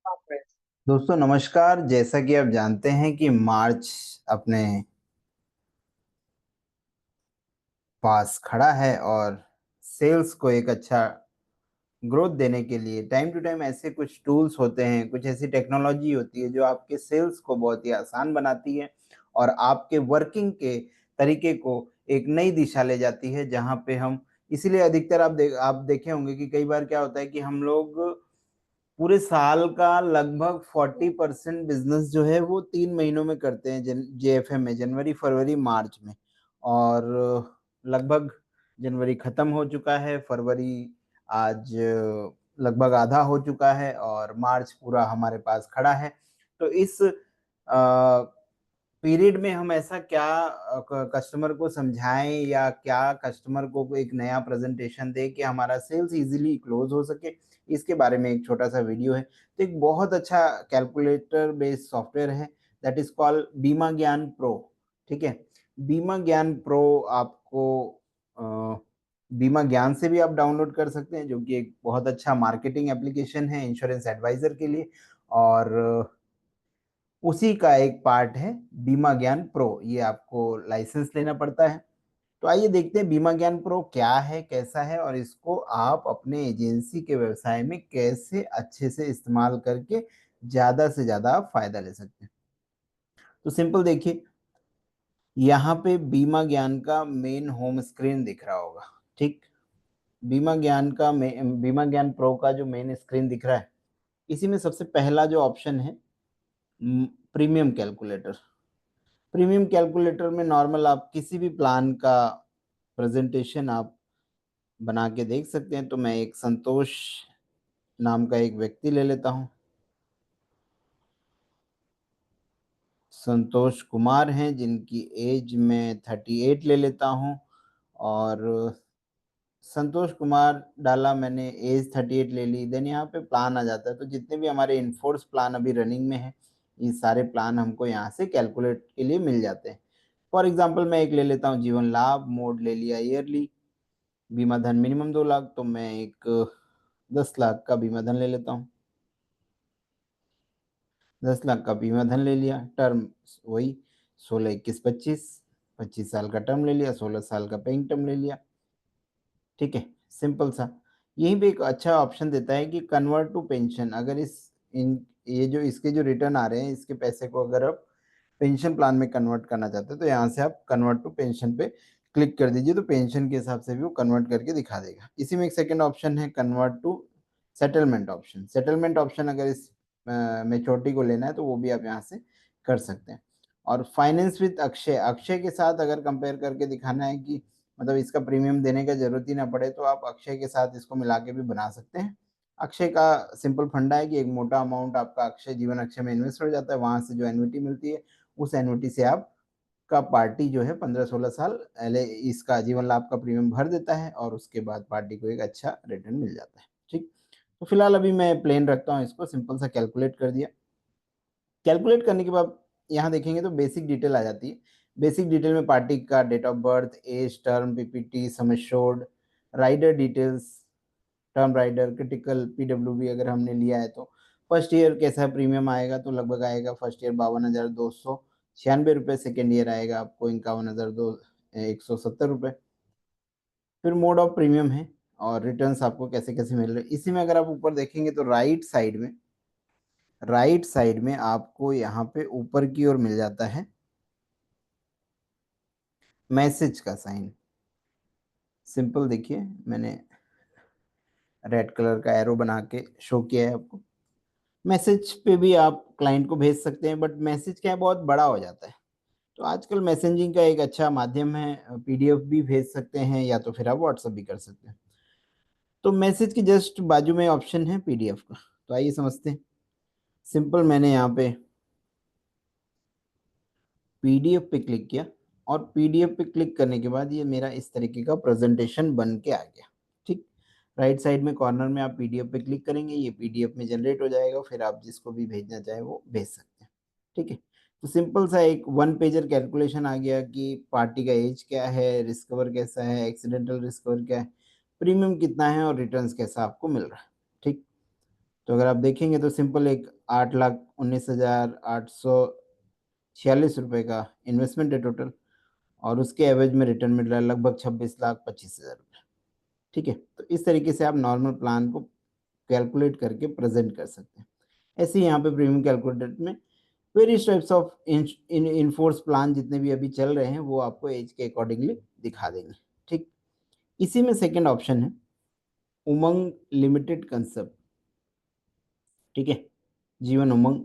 दोस्तों नमस्कार। जैसा कि आप जानते हैं कि मार्च अपने पास खड़ा है और सेल्स को एक अच्छा ग्रोथ देने के लिए टाइम टू टाइम ऐसे कुछ टूल्स होते हैं, कुछ ऐसी टेक्नोलॉजी होती है जो आपके सेल्स को बहुत ही आसान बनाती है और आपके वर्किंग के तरीके को एक नई दिशा ले जाती है, जहाँ पे हम इसीलिए अधिकतर आप देखे होंगे कि कई बार क्या होता है कि हम लोग पूरे साल का लगभग 40% बिजनेस जो है वो 3 महीनों में करते हैं, जेएफएम में, जनवरी, फरवरी, मार्च में। और लगभग जनवरी खत्म हो चुका है, फरवरी आज लगभग आधा हो चुका है और मार्च पूरा हमारे पास खड़ा है। तो इस पीरियड में हम ऐसा क्या कस्टमर को समझाएं या क्या कस्टमर को एक नया प्रेजेंटेशन दें कि हमारा सेल्स इजीली क्लोज हो सके, इसके बारे में एक छोटा सा वीडियो है। तो एक बहुत अच्छा कैलकुलेटर बेस्ड सॉफ्टवेयर है, दैट इज कॉल्ड बीमा ज्ञान प्रो। ठीक है, बीमा ज्ञान प्रो आपको बीमा ज्ञान से भी आप डाउनलोड कर सकते हैं, जो कि एक बहुत अच्छा मार्केटिंग एप्लीकेशन है इंश्योरेंस एडवाइजर के लिए। और उसी का एक पार्ट है बीमा ज्ञान प्रो, ये आपको लाइसेंस लेना पड़ता है। तो आइए देखते हैं बीमा ज्ञान प्रो क्या है, कैसा है और इसको आप अपने एजेंसी के व्यवसाय में कैसे अच्छे से इस्तेमाल करके ज़्यादा से ज़्यादा आप फ़ायदा ले सकते हैं। तो सिंपल देखिए, यहाँ पे बीमा ज्ञान का मेन होम स्क्रीन दिख रहा होगा। ठीक, बीमा ज्ञान प्रो का जो मेन स्क्रीन दिख रहा है, इसी में सबसे पहला जो ऑप्शन है प्रीमियम कैलकुलेटर। प्रीमियम कैलकुलेटर में नॉर्मल आप किसी भी प्लान का प्रेजेंटेशन आप बना के देख सकते हैं। तो मैं एक संतोष नाम का एक व्यक्ति ले लेता हूँ, संतोष कुमार हैं जिनकी एज में 38 ले लेता हूँ। और संतोष कुमार डाला मैंने, एज 38 ले ली, देन यहाँ पे प्लान आ जाता है। तो जितने भी हमारे इनफोर्स प्लान अभी रनिंग में है, ये सारे प्लान हमको यहाँ से कैलकुलेट के लिए मिल जाते हैं। फॉर एग्जाम्पल मैं एक ले लेता हूँ जीवन लाभ, मोड ले लिया ईयरली, बीमा धन मिनिमम 2 लाख, तो मैं एक 10 लाख का बीमा धन ले लेता हूँ। 10 लाख का बीमा धन ले लिया। टर्म वही 16, 21, 25, 25 साल का टर्म ले लिया, 16 साल का पेइंग टर्म ले लिया। ठीक है, सिंपल सा। यहीं पे एक अच्छा ऑप्शन देता है कि कन्वर्ट टू पेंशन। अगर इस इन ये जो इसके जो रिटर्न आ रहे हैं, इसके पैसे को अगर आप पेंशन प्लान में कन्वर्ट करना चाहते हैं तो यहाँ से आप कन्वर्ट टू पेंशन पे क्लिक कर दीजिए, तो पेंशन के हिसाब से भी वो कन्वर्ट करके दिखा देगा। इसी में एक सेकंड ऑप्शन है convert to settlement option. Settlement option अगर इस मेच्योरिटी को लेना है तो वो भी आप यहाँ से कर सकते हैं। और फाइनेंस विद अक्षय, अक्षय के साथ अगर कंपेयर करके दिखाना है कि मतलब इसका प्रीमियम देने का जरूरत ही ना पड़े, तो आप अक्षय के साथ इसको मिला के भी बना सकते हैं। अक्षय का सिंपल फंडा है कि एक मोटा अमाउंट आपका अक्षय जीवन अक्षय में इन्वेस्ट हो जाता है, वहां से जो एन्युटी मिलती है उस एन्युटी से आप का पार्टी जो है 15-16 साल पहले इसका जीवन लाभ का प्रीमियम भर देता है और उसके बाद पार्टी को एक अच्छा रिटर्न मिल जाता है। ठीक, तो फिलहाल अभी मैं प्लेन रखता हूँ इसको, सिंपल सा कैलकुलेट कर दिया। कैलकुलेट करने के बाद यहाँ देखेंगे तो बेसिक डिटेल आ जाती है। बेसिक डिटेल में पार्टी का date of birth, age, term, PPT, sum assured, rider details, term rider, critical, PWB अगर हमने लिया है तो फर्स्ट ईयर कैसा प्रीमियम आएगा, तो लगभग आएगा फर्स्ट ईयर 52,296 रुपये, सेकेंड ईयर आएगा आपको 51,170 रुपये। फिर मोड ऑफ प्रीमियम है और रिटर्न्स आपको कैसे कैसे मिल रहे हैं। इसी में अगर आप ऊपर देखेंगे तो राइट साइड में आपको यहाँ पे ऊपर की ओर मिल जाता है मैसेज का साइन। सिंपल देखिए, मैंने रेड कलर का एरो बना के शो किया है आपको। मैसेज पे भी आप क्लाइंट को भेज सकते हैं, बट मैसेज क्या है, बहुत बड़ा हो जाता है। तो आजकल मैसेजिंग का एक अच्छा माध्यम है, पीडीएफ भी भेज सकते हैं या तो फिर आप व्हाट्सएप भी कर सकते हैं। तो मैसेज की जस्ट बाजू में ऑप्शन है पीडीएफ का, तो आइए समझते हैं। सिंपल मैंने यहाँ पे पीडीएफ पे क्लिक किया और पीडीएफ पे क्लिक करने के बाद ये मेरा इस तरीके का प्रेजेंटेशन बन के आ गया। ठीक, राइट साइड में कॉर्नर में आप पीडीएफ पे क्लिक करेंगे, ये पीडीएफ में जनरेट हो जाएगा, फिर आप जिसको भी भेजना चाहे वो भेज सकते हैं। ठीक है, तो सिंपल सा एक वन पेजर कैलकुलेशन आ गया कि पार्टी का एज क्या है, रिस्क कवर कैसा है, एक्सीडेंटल रिस्क कवर क्या है, प्रीमियम कितना है और रिटर्न्स कैसा आपको मिल रहा है। ठीक, तो अगर आप देखेंगे तो सिंपल एक 8,19,846 रुपए का इन्वेस्टमेंट है टोटल, और उसके एवरेज में रिटर्न मिल रहा है लगभग 26,25,000 रुपए। ठीक है, तो इस तरीके से आप नॉर्मल प्लान को कैलकुलेट करके प्रेजेंट कर सकते हैं। ऐसे ही यहाँ पे प्रीमियम कैलकुलेटर में various types of enforce plan जितने भी अभी चल रहे हैं वो आपको एज के अकॉर्डिंगली दिखा देंगे। ठीक, इसी में सेकंड ऑप्शन है उमंग लिमिटेड कंसेप्ट। ठीक है, जीवन उमंग,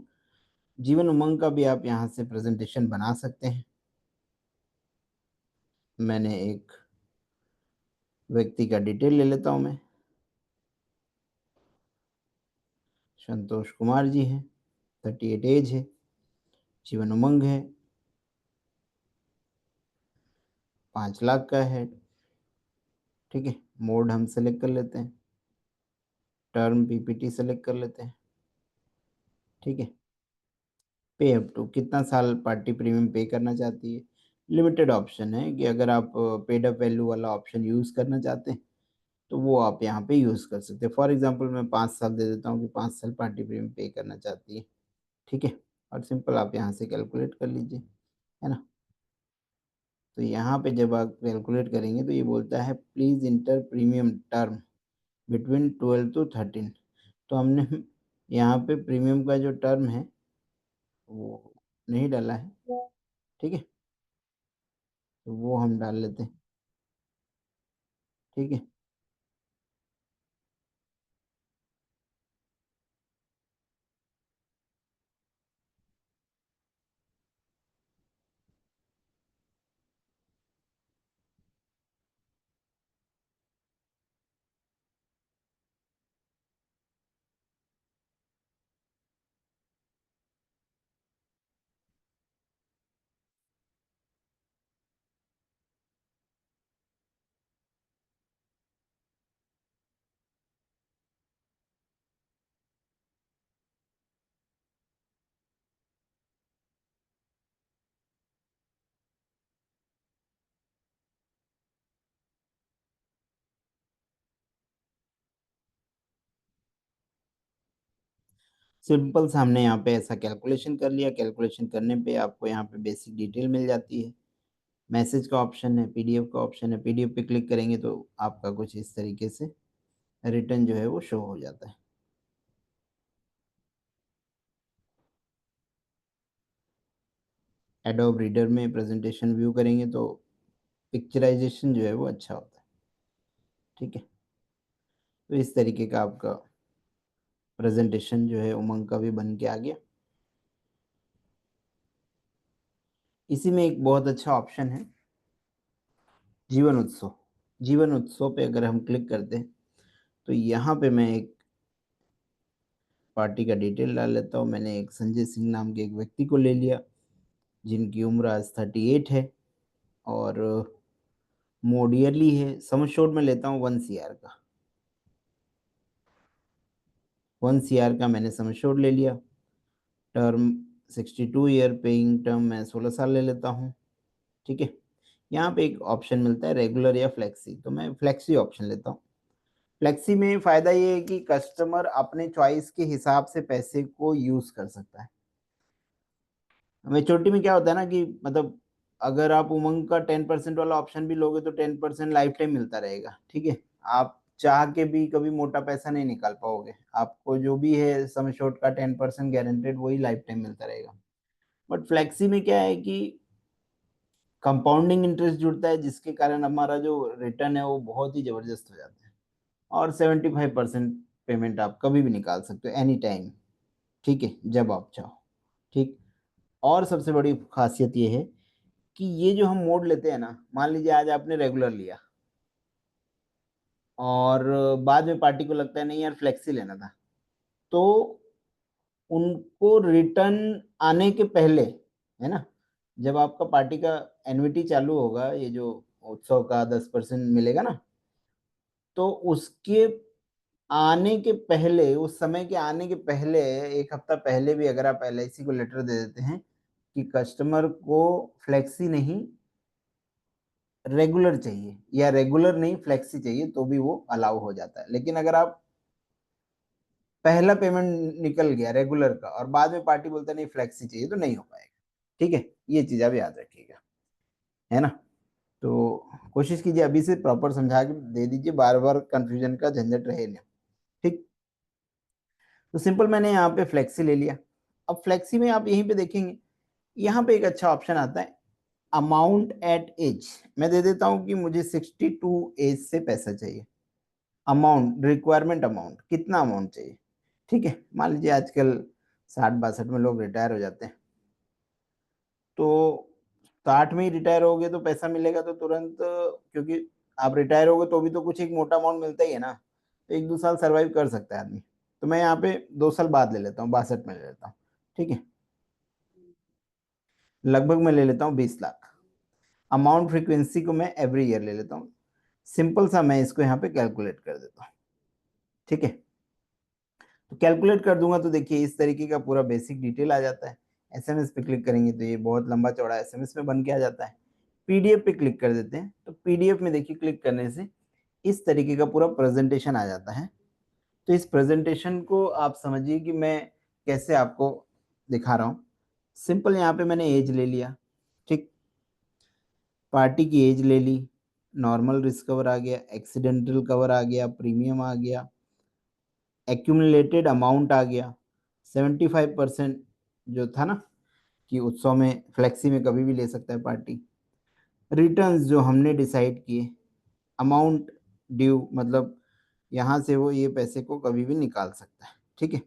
जीवन उमंग का भी आप यहाँ से प्रेजेंटेशन बना सकते हैं। मैंने एक व्यक्ति का डिटेल ले लेता हूँ मैं, संतोष कुमार जी हैं, 38 एज है, जीवन उमंग है, 5 लाख का है। ठीक है, मोड हम सेलेक्ट कर लेते हैं, टर्म पीपीटी सेलेक्ट कर लेते हैं। ठीक है, पे अप टू कितना साल पार्टी प्रीमियम पे करना चाहती है, लिमिटेड ऑप्शन है कि अगर आप पेड अप वैल्यू वाला ऑप्शन यूज़ करना चाहते हैं तो वो आप यहाँ पे यूज़ कर सकते हैं। फॉर एग्जांपल मैं 5 साल दे देता हूँ कि 5 साल पार्टी प्रीमियम पे करना चाहती है। ठीक है, और सिंपल आप यहाँ से कैलकुलेट कर लीजिए, है ना। तो यहाँ पे जब आप कैलकुलेट करेंगे तो ये बोलता है please enter premium term between 12 to 13। तो हमने यहाँ पे प्रीमियम का जो टर्म है वो नहीं डाला है। ठीक है, तो वो हम डाल लेते हैं। ठीक है, सिंपल सा हमने यहाँ पे ऐसा कैलकुलेशन कर लिया। कैलकुलेशन करने पे आपको यहाँ पे बेसिक डिटेल मिल जाती है, मैसेज का ऑप्शन है, पीडीएफ का ऑप्शन है। पीडीएफ पे क्लिक करेंगे तो आपका कुछ इस तरीके से रिटर्न जो है वो शो हो जाता है। एडोब रीडर में प्रेजेंटेशन व्यू करेंगे तो पिक्चराइजेशन जो है वो अच्छा होता है। ठीक है, तो इस तरीके का आपका प्रेजेंटेशन जो है उमंग का भी बन के आ गया। इसी में एक बहुत अच्छा ऑप्शन है जीवन उत्सव। जीवन उत्सव पे अगर हम क्लिक करते हैं तो यहाँ पे मैं एक पार्टी का डिटेल डाल लेता हूँ। मैंने एक संजय सिंह नाम के एक व्यक्ति को ले लिया जिनकी उम्र आज 38 है, और मोड ईयरली है। सम एश्योर्ड में लेता हूँ 1 CR का, 1 CR का मैंने सम एश्योर्ड ले लिया। टर्म 62 ईयर, पेइंग टर्म मैं 16 साल ले लेता हूँ। ठीक है, यहाँ पे एक ऑप्शन मिलता है रेगुलर या फ्लेक्सी, तो मैं फ्लेक्सी ऑप्शन लेता हूँ। फ्लेक्सी में फ़ायदा ये है कि कस्टमर अपने चॉइस के हिसाब से पैसे को यूज़ कर सकता है। मैच्योरिटी में क्या होता है ना कि मतलब अगर आप उमंग का 10% वाला ऑप्शन भी लोगे तो 10% लाइफ टाइम मिलता रहेगा। ठीक है, आप चाह के भी कभी मोटा पैसा नहीं निकाल पाओगे। आपको जो भी है सम एश्योर्ड का 10% गारंटेड वही लाइफ टाइम मिलता रहेगा। बट फ्लेक्सी में क्या है कि कंपाउंडिंग इंटरेस्ट जुड़ता है जिसके कारण हमारा जो रिटर्न है वो बहुत ही ज़बरदस्त हो जाता है, और 75% पेमेंट आप कभी भी निकाल सकते हो एनी टाइम। ठीक है, जब आप चाहो। ठीक, और सबसे बड़ी खासियत ये है कि ये जो हम मोड लेते हैं ना, मान लीजिए आज आपने रेगुलर लिया और बाद में पार्टी को लगता है नहीं यार फ्लेक्सी लेना था, तो उनको रिटर्न आने के पहले, है ना, जब आपका पार्टी का एन्युटी चालू होगा, ये जो उत्सव का 10% मिलेगा ना, तो उसके आने के पहले, उस समय के आने के पहले 1 हफ्ता पहले भी अगर आप एलआईसी को लेटर दे देते हैं कि कस्टमर को फ्लेक्सी नहीं रेगुलर चाहिए, या रेगुलर नहीं फ्लेक्सी चाहिए, तो भी वो अलाउ हो जाता है। लेकिन अगर आप पहला पेमेंट निकल गया रेगुलर का और बाद में पार्टी बोलता नहीं फ्लेक्सी चाहिए, तो नहीं हो पाएगा। ठीक है, ये चीज आप याद रखिएगा, है ना। तो कोशिश कीजिए अभी से प्रॉपर समझा के दे दीजिए, बार बार कंफ्यूजन का झंझट रहे नहीं। ठीक, तो सिंपल मैंने यहाँ पे फ्लेक्सी ले लिया। अब फ्लेक्सी में आप यहीं पे देखेंगे, यहाँ पे एक अच्छा ऑप्शन आता है अमाउंट एट एज। मैं दे देता हूँ कि मुझे 62 एज से पैसा चाहिए। अमाउंट, रिक्वायरमेंट अमाउंट, कितना अमाउंट चाहिए। ठीक है, मान लीजिए आजकल 60-62 में लोग रिटायर हो जाते हैं, तो 60 में ही रिटायर हो गए तो पैसा मिलेगा तो तुरंत, क्योंकि आप रिटायर हो गए तो भी तो कुछ एक मोटा अमाउंट मिलता ही है ना, तो 1-2 साल सर्वाइव कर सकता है आदमी। तो मैं यहाँ पे 2 साल बाद ले लेता हूँ, 62 में ले लेता हूँ। ठीक है, लगभग मैं ले लेता हूँ 20 लाख। अमाउंट फ्रीक्वेंसी को मैं एवरी ईयर ले लेता हूँ। सिंपल सा मैं इसको यहाँ पे कैलकुलेट कर देता हूँ। ठीक है, तो कैलकुलेट कर दूंगा तो देखिए इस तरीके का पूरा बेसिक डिटेल आ जाता है। एसएमएस पे क्लिक करेंगे तो ये बहुत लंबा चौड़ा एसएमएस में बन के आ जाता है। पीडीएफ पे क्लिक कर देते हैं तो पीडीएफ में देखिए क्लिक करने से इस तरीके का पूरा प्रेजेंटेशन आ जाता है। तो इस प्रेजेंटेशन को आप समझिए कि मैं कैसे आपको दिखा रहा हूँ। सिंपल यहाँ पे मैंने एज ले लिया, ठीक, पार्टी की एज ले ली, नॉर्मल रिस्क कवर आ गया, एक्सीडेंटल कवर आ गया, प्रीमियम आ गया, एक्यूमुलेटेड अमाउंट आ गया, 75% जो था ना कि उत्सव में फ्लेक्सी में कभी भी ले सकता है पार्टी, रिटर्न्स जो हमने डिसाइड किए, अमाउंट ड्यू मतलब यहाँ से वो ये पैसे को कभी भी निकाल सकता है। ठीक है,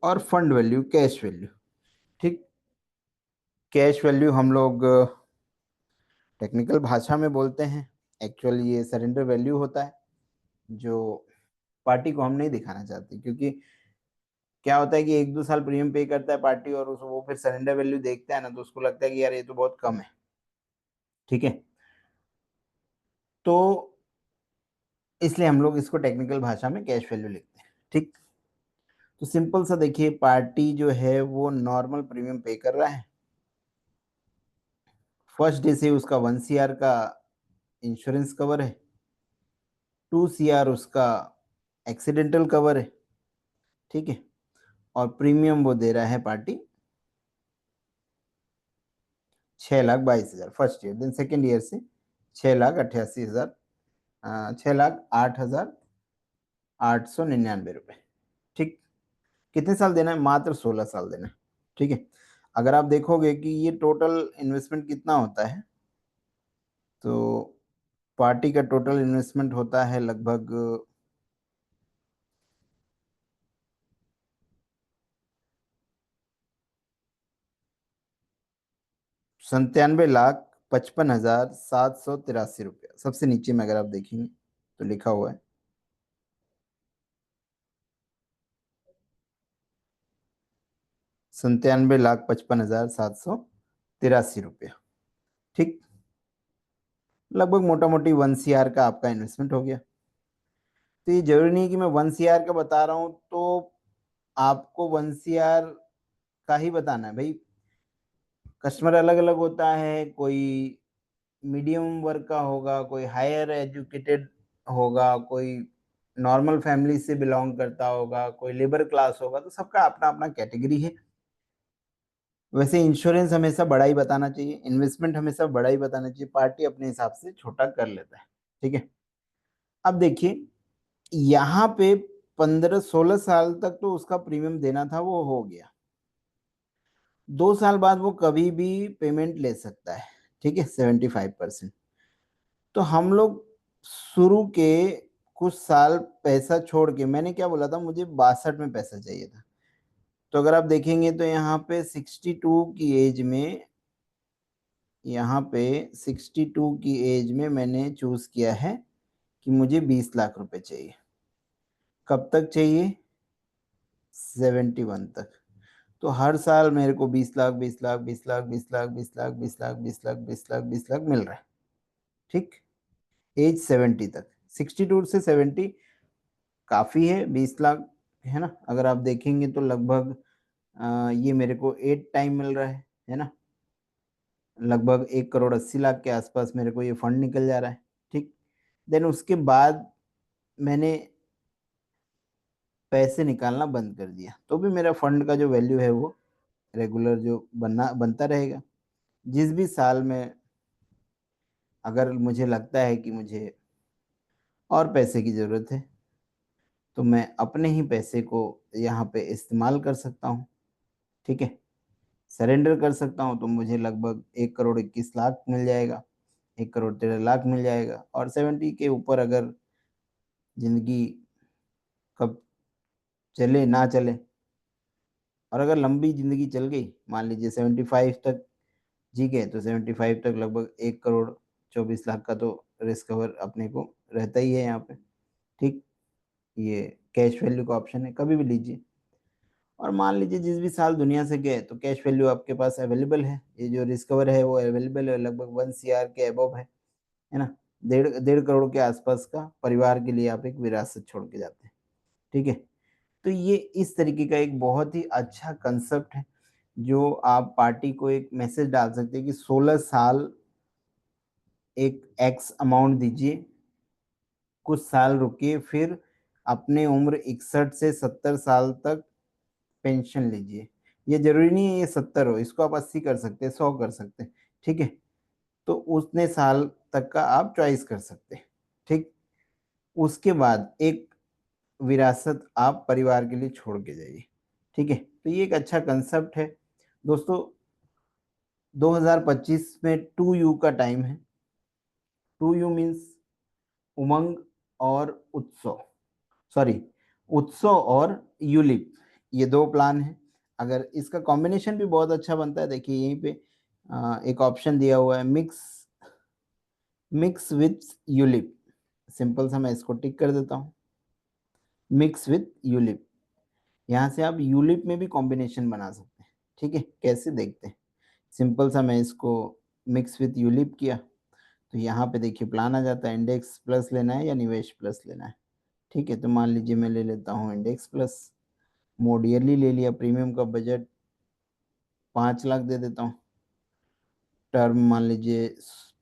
और फंड वैल्यू, कैश वैल्यू। ठीक, कैश वैल्यू हम लोग टेक्निकल भाषा में बोलते हैं, एक्चुअल ये सरेंडर वैल्यू होता है जो पार्टी को हम नहीं दिखाना चाहते, क्योंकि क्या होता है कि 1-2 साल प्रीमियम पे करता है पार्टी और उस वो फिर सरेंडर वैल्यू देखता है ना, तो उसको लगता है कि यार ये तो बहुत कम है। ठीक है, तो इसलिए हम लोग इसको टेक्निकल भाषा में कैश वैल्यू लिखते हैं। ठीक, तो सिंपल सा देखिए पार्टी जो है वो नॉर्मल प्रीमियम पे कर रहा है, फर्स्ट डे से उसका 1 CR का इंश्योरेंस कवर है, 2 CR उसका एक्सीडेंटल कवर है। ठीक है, और प्रीमियम वो दे रहा है party 6,22,000 first year, then second year से 6,88,000, 6,08,899 रुपए। ठीक, कितने साल देना है, मात्र 16 साल देना है। ठीक है, अगर आप देखोगे कि ये टोटल इन्वेस्टमेंट कितना होता है, तो पार्टी का टोटल इन्वेस्टमेंट होता है लगभग 97,55,783 रुपया। सबसे नीचे में अगर आप देखेंगे तो लिखा हुआ है 97,55,783 रुपया। ठीक, लगभग मोटा मोटी 1 CR का आपका इन्वेस्टमेंट हो गया। तो ये जरूरी नहीं कि मैं 1 CR का बता रहा हूँ तो आपको 1 CR का ही बताना है भाई। कस्टमर अलग अलग होता है, कोई मीडियम वर्ग का होगा, कोई हायर एजुकेटेड होगा, कोई नॉर्मल फैमिली से बिलोंग करता होगा, कोई लेबर क्लास होगा, तो सबका अपना अपना कैटेगरी है। वैसे इंश्योरेंस हमेशा बड़ा ही बताना चाहिए, इन्वेस्टमेंट हमेशा बड़ा ही बताना चाहिए, पार्टी अपने हिसाब से छोटा कर लेता है। ठीक है, अब देखिए यहाँ पे 15-16 साल तक तो उसका प्रीमियम देना था वो हो गया, 2 साल बाद वो कभी भी पेमेंट ले सकता है। ठीक है, 75%। तो हम लोग शुरू के कुछ साल पैसा छोड़ के, मैंने क्या बोला था, मुझे 62 में पैसा चाहिए था, तो अगर आप देखेंगे तो यहाँ पे 62 की एज में, यहाँ पे 62 की एज में मैंने चूज किया है कि मुझे 20 लाख रुपए चाहिए। कब तक चाहिए, 71 तक। तो हर साल मेरे को 20 लाख 20 लाख 20 लाख 20 लाख 20 लाख 20 लाख 20 लाख 20 लाख 20 लाख मिल रहा है। ठीक, एज 70 तक, 62 से 70 काफ़ी है, 20 लाख, है ना। अगर आप देखेंगे तो लगभग ये मेरे को 8 टाइम मिल रहा है ना, लगभग 1,80,00,000 के आसपास मेरे को ये फंड निकल जा रहा है। ठीक, देन उसके बाद मैंने पैसे निकालना बंद कर दिया तो भी मेरा फंड का जो वैल्यू है वो रेगुलर जो बनता रहेगा। जिस भी साल में अगर मुझे लगता है कि मुझे और पैसे की ज़रूरत है तो मैं अपने ही पैसे को यहाँ पे इस्तेमाल कर सकता हूँ, ठीक है? सरेंडर कर सकता हूँ तो मुझे लगभग 1 करोड़ 21 लाख मिल जाएगा, 1 करोड़ 13 लाख मिल जाएगा। और 70 के ऊपर अगर ज़िंदगी कब चले ना चले, और अगर लंबी ज़िंदगी चल गई, मान लीजिए 75 तक जी गए, तो 75 तक लगभग 1 करोड़ 24 लाख का तो रिस्क कवर अपने को रहता ही है यहाँ पे, ठीक? ये कैश वैल्यू का ऑप्शन है, कभी भी लीजिए। और मान लीजिए जिस भी साल दुनिया से गए तो कैश वैल्यू आपके पास अवेलेबल है, ये जो रिस्क कवर है वो अवेलेबल है, लगभग 1 सीआर के अबव है ना? डेढ़ डेढ़ करोड़ के आसपास का परिवार के लिए आप एक विरासत छोड़ के जाते हैं, ठीक है? तो ये इस तरीके का एक बहुत ही अच्छा कंसेप्ट है, जो आप पार्टी को एक मैसेज डाल सकते हैं कि 16 साल एक एक्स अमाउंट दीजिए, कुछ साल रुकिए, फिर अपने उम्र 61 से 70 साल तक पेंशन लीजिए। ये ज़रूरी नहीं है ये 70 हो, इसको आप 80 कर सकते हैं, 100 कर सकते हैं, ठीक है? तो उतने साल तक का आप चॉइस कर सकते हैं, ठीक? उसके बाद एक विरासत आप परिवार के लिए छोड़ के जाइए, ठीक है? तो ये एक अच्छा कांसेप्ट है। दोस्तों 2025 में 2U का टाइम है। 2U मीन्स उमंग और उत्सव, सॉरी, उत्सव और यूलिप, ये 2 प्लान हैं। अगर इसका कॉम्बिनेशन भी बहुत अच्छा बनता है, देखिए यहीं पे एक ऑप्शन दिया हुआ है, मिक्स विथ यूलिप। सिंपल सा मैं इसको टिक कर देता हूँ, मिक्स विथ यूलिप। यहाँ से आप यूलिप में भी कॉम्बिनेशन बना सकते हैं, ठीक है? कैसे देखते हैं। सिंपल सा मैं इसको मिक्स विथ यूलिप किया तो यहाँ पे देखिए प्लान आ जाता है, इंडेक्स प्लस लेना है या निवेश प्लस लेना है, ठीक है? तो मान लीजिए मैं ले लेता हूँ इंडेक्स प्लस, मोड ईयरली ले लिया, प्रीमियम का बजट 5 लाख दे देता हूँ, टर्म मान लीजिए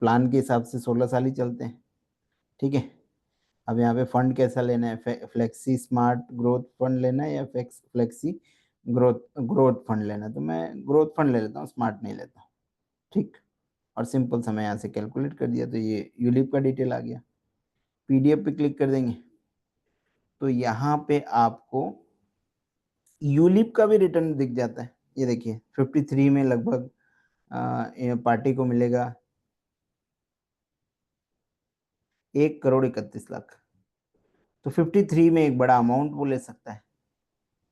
प्लान के हिसाब से 16 साल ही चलते हैं, ठीक है? अब यहाँ पे फंड कैसा लेना है, फ्लेक्सी स्मार्ट ग्रोथ फंड लेना है या फ्लेक्सी ग्रोथ ग्रोथ फंड लेना है, तो मैं ग्रोथ फंड ले लेता हूँ, स्मार्ट नहीं लेता हूँ, ठीक? और सिंपल सा मैं यहाँ से कैलकुलेट कर दिया तो ये यूलिप का डिटेल आ गया। पीडीएफ पे क्लिक कर देंगे तो यहाँ पे आपको यूलिप का भी रिटर्न दिख जाता है। ये देखिए 53 में लगभग पार्टी को मिलेगा 1 करोड़ 31 लाख। तो 53 में एक बड़ा अमाउंट वो ले सकता है।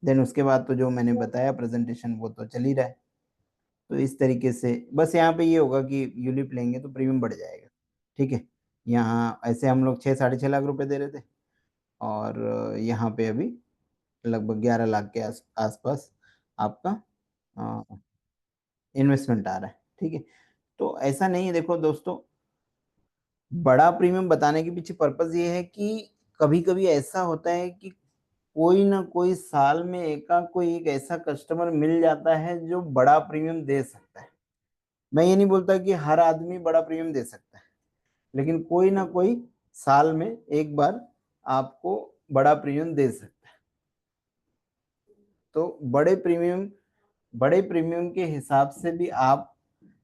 देन उसके बाद तो जो मैंने बताया प्रेजेंटेशन वो तो चल ही रहा है। तो इस तरीके से बस यहाँ पे ये होगा कि यूलिप लेंगे तो प्रीमियम बढ़ जाएगा, ठीक है? यहाँ ऐसे हम लोग 6 साढ़े 6 लाख रुपए दे रहे थे और यहाँ पे अभी लगभग 11 लाख के आसपास आपका इन्वेस्टमेंट आ रहा है, ठीक है? तो ऐसा नहीं है, देखो दोस्तों, बड़ा प्रीमियम बताने के पीछे पर्पज़ ये है कि कभी-कभी ऐसा होता है कि कोई ना कोई साल में एकाध कोई एक ऐसा कस्टमर मिल जाता है जो बड़ा प्रीमियम दे सकता है। मैं ये नहीं बोलता कि हर आदमी बड़ा प्रीमियम दे सकता है, लेकिन कोई ना कोई साल में एक बार आपको बड़ा प्रीमियम दे सकता है। तो बड़े प्रीमियम के हिसाब से भी आप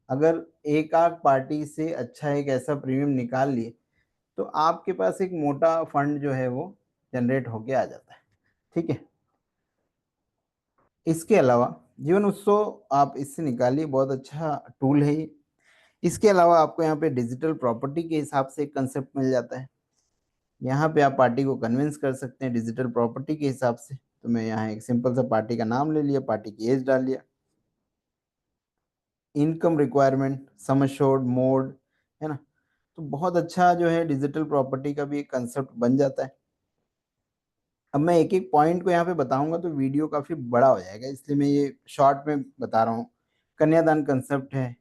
अगर एक आध पार्टी से अच्छा एक ऐसा प्रीमियम निकाल लिए तो आपके पास एक मोटा फंड जो है वो जनरेट होके आ जाता है, ठीक है? इसके अलावा जीवन उत्सव आप इससे निकालिए, बहुत अच्छा टूल है ये। इसके अलावा आपको यहाँ पे डिजिटल प्रॉपर्टी के हिसाब से एक कंसेप्ट मिल जाता है। यहाँ पे आप पार्टी को कन्विंस कर सकते हैं डिजिटल प्रॉपर्टी के हिसाब से। तो मैं यहाँ एक सिंपल सा पार्टी का नाम ले लिया, पार्टी की एज डाल लिया, income requirement, sum assured, mode, है ना? तो बहुत अच्छा जो है डिजिटल प्रॉपर्टी का भी एक कंसेप्ट बन जाता है। अब मैं एक-एक पॉइंट को यहाँ पे बताऊँगा तो वीडियो काफ़ी बड़ा हो जाएगा, इसलिए मैं ये शॉर्ट में बता रहा हूँ। कन्यादान कंसेप्ट है,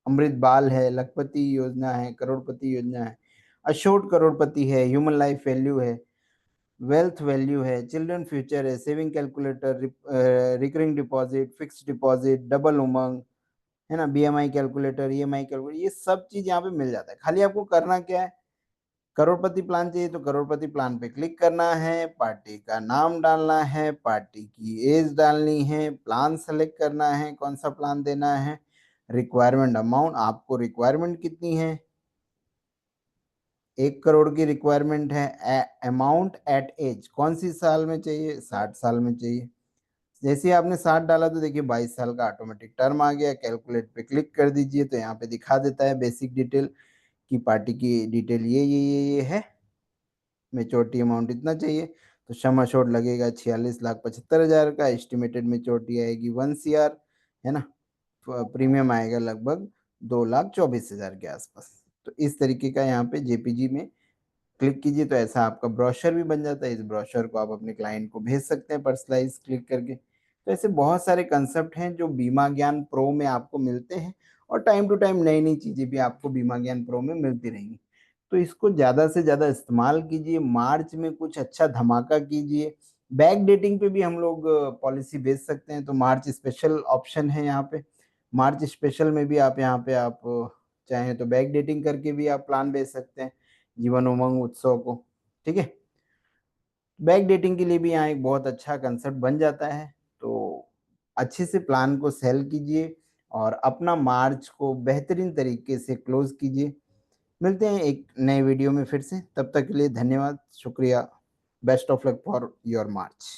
अमृत बाल है, लखपति योजना है, करोड़पति योजना है, अश्योर्ड करोड़पति है, ह्यूमन लाइफ वैल्यू है, वेल्थ वैल्यू है, चिल्ड्रन फ्यूचर है, saving calculator, recurring deposit, fixed deposit, double Umang, है ना? बीएमआई कैलकुलेटर, ईएमआई कैलकुलेटर, ये सब चीज़ यहाँ पे मिल जाता है। खाली आपको करना क्या है, करोड़पति प्लान चाहिए तो करोड़पति प्लान पे क्लिक करना है, पार्टी का नाम डालना है, पार्टी की एज डालनी है, प्लान सेलेक्ट करना है, कौन सा प्लान देना है, रिक्वायरमेंट अमाउंट, आपको रिक्वायरमेंट कितनी है, 1 करोड़ की रिक्वायरमेंट है, अमाउंट एट एज कौन सी साल में चाहिए, 60 साल में चाहिए। जैसे ही आपने 60 डाला तो देखिए 22 साल का ऑटोमेटिक टर्म आ गया, कैलकुलेट पे क्लिक कर दीजिए तो यहाँ पे दिखा देता है बेसिक डिटेल कि पार्टी की डिटेल ये है, मैच्योरिटी अमाउंट इतना चाहिए, तो सम एश्योर्ड लगेगा 46,75,000 का, एस्टिमेटेड मैच्योरिटी आएगी 1 सीआर, है ना? प्रीमियम आएगा लगभग 2,24,000 के आसपास। तो इस तरीके का यहाँ पे जेपीजी में क्लिक कीजिए तो ऐसा आपका ब्रोशर भी बन जाता है। इस ब्रोशर को आप अपने क्लाइंट को भेज सकते हैं पर्सनलाइज़ क्लिक करके। तो ऐसे बहुत सारे कांसेप्ट हैं जो बीमा ज्ञान प्रो में आपको मिलते हैं और टाइम टू टाइम नई-नई चीज़ें भी आपको बीमा ज्ञान प्रो में मिलती रहेंगी। तो इसको ज़्यादा से ज़्यादा इस्तेमाल कीजिए, मार्च में कुछ अच्छा धमाका कीजिए। बैक डेटिंग पे भी हम लोग पॉलिसी बेच सकते हैं, तो मार्च स्पेशल ऑप्शन है यहाँ पे। मार्च स्पेशल में भी आप यहाँ पे आप चाहें तो बैक डेटिंग करके भी आप प्लान बेच सकते हैं, जीवन उमंग उत्सव को, ठीक है? बैक डेटिंग के लिए भी यहाँ एक बहुत अच्छा कांसेप्ट बन जाता है, तो अच्छे से प्लान को सेल कीजिए और अपना मार्च को बेहतरीन तरीके से क्लोज़ कीजिए। मिलते हैं एक नए वीडियो में फिर से, तब तक के लिए धन्यवाद, शुक्रिया, best of luck for your March.